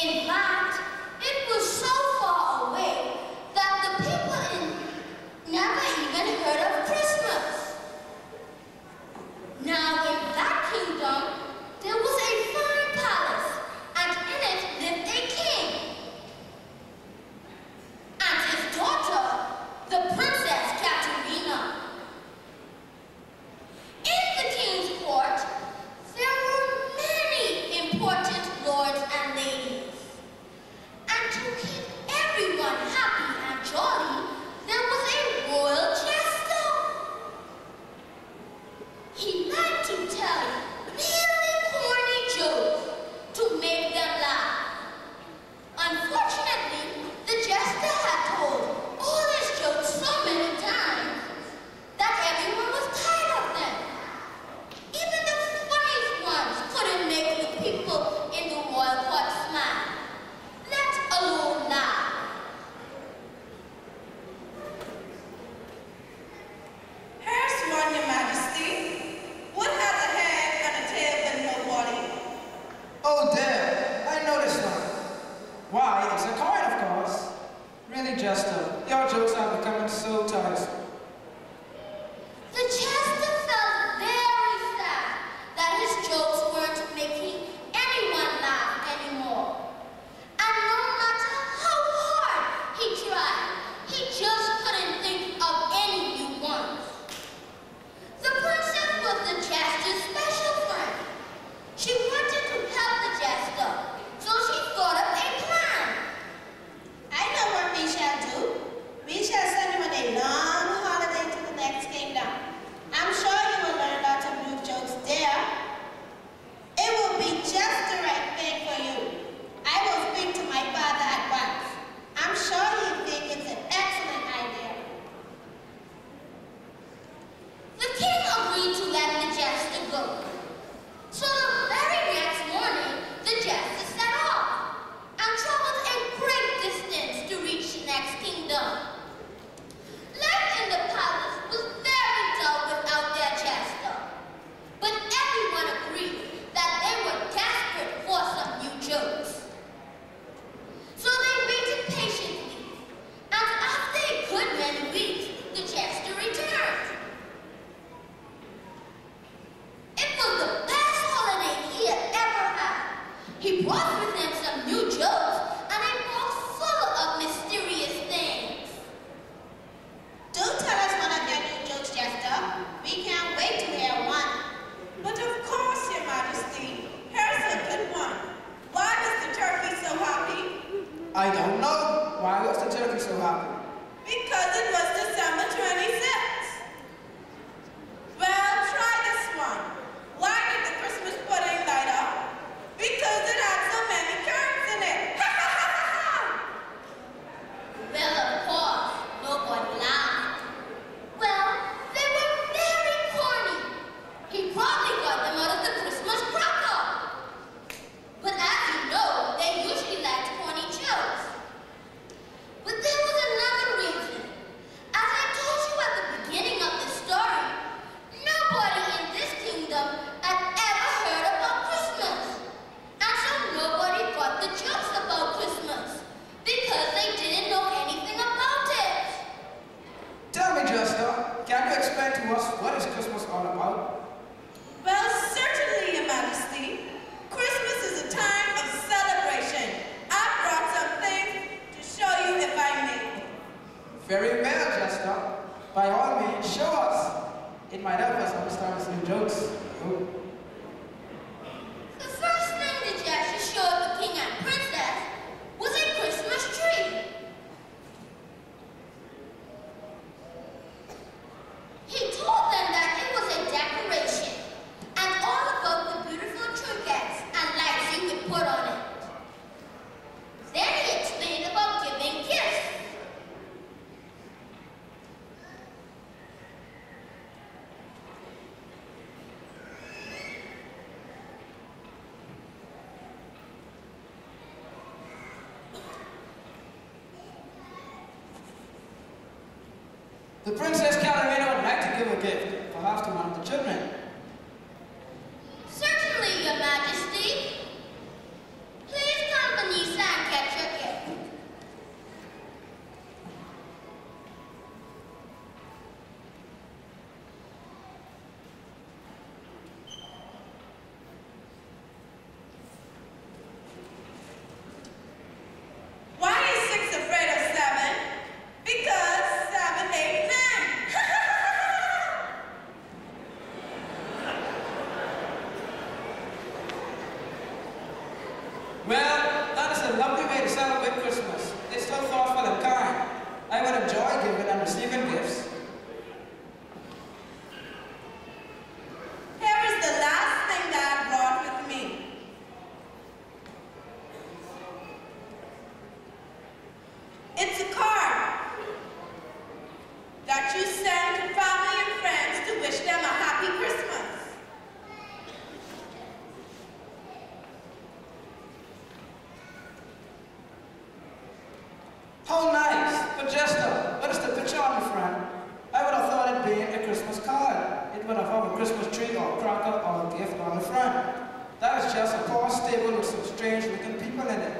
In fact, it was so far away that the people never even heard of Christmas. Now in that kingdom, there was a fine palace, and in it lived a king. And his daughter, the Princess Katherine. In the king's court, there were many important lords and ladies. And to keep everyone happy and jolly, there was a royal jester. He liked to tell really corny jokes to make them laugh. Unfortunately, the jester had told all his jokes so many times that everyone was tired of them. Even the funniest ones couldn't make the people in the royal court smile, let alone laugh. Here's one, Your Majesty. What has a head and a tail but no body? Oh, there. I know this one. Why, it's a coin, of course. Really, Jester, your jokes are becoming so tiresome. The jester felt very sad that his jokes weren't making anyone laugh anymore. And no matter how hard he tried, he just couldn't think of any new ones. The princess was the jester's special friend. She wanted to help the jester, so she thought of a plan. I know what we shall do. We shall send you on a long holiday to the next kingdom. I'm sure you will learn lots of new jokes there. It will be just the right thing for you. I will speak to my father at once. I'm sure he'll think it's an excellent idea. The king agreed to let the jester go. So the very next morning, the jester set off and traveled a great distance to reach the next kingdom. Life in the palace was very dull without their jester, but everyone agreed that they were desperate for some new jokes. So they waited patiently, and after a good many weeks, the jester returned. It was the best holiday he had ever had. He brought with him some new jokes and a box full of mysterious things. Do tell us one of your new jokes, Jester. We can't wait to hear one. But of course, Your Majesty. Here's a good one. Why was the turkey so happy? I don't know. Why was the turkey so happy? Because it was December 26th. Well, try this one. Why did the Christmas pudding light up? Because it had so many curds in it. Well, of course, nobody laughed. Well, they were very corny. He probably got them out of the Christmas cracker. But as you know, they usually liked corny jokes. But there was another reason. As I told you at the beginning of the story, nobody in this kingdom had ever heard about Christmas. And so nobody got the jokes about Christmas because they didn't know anything about it. Tell me, Jester, can you explain to us what is Christmas all about? Well, certainly, Your Majesty. Christmas is a time of celebration. I brought some things to show you if I may. Very well, Jester. By all means, show us. It might help us understand some jokes. Oh. The first thing the jester showed the king and princess was a Christmas tree. He told them that it was a decoration and all about the beautiful trinkets and lights you could put on it. Then he explained about giving gifts. The Princess Katherine would like to give a gift, perhaps to one of the children. Certainly, Your Majesty. Please come beneath That is just a poor stable with some strange-looking people in it.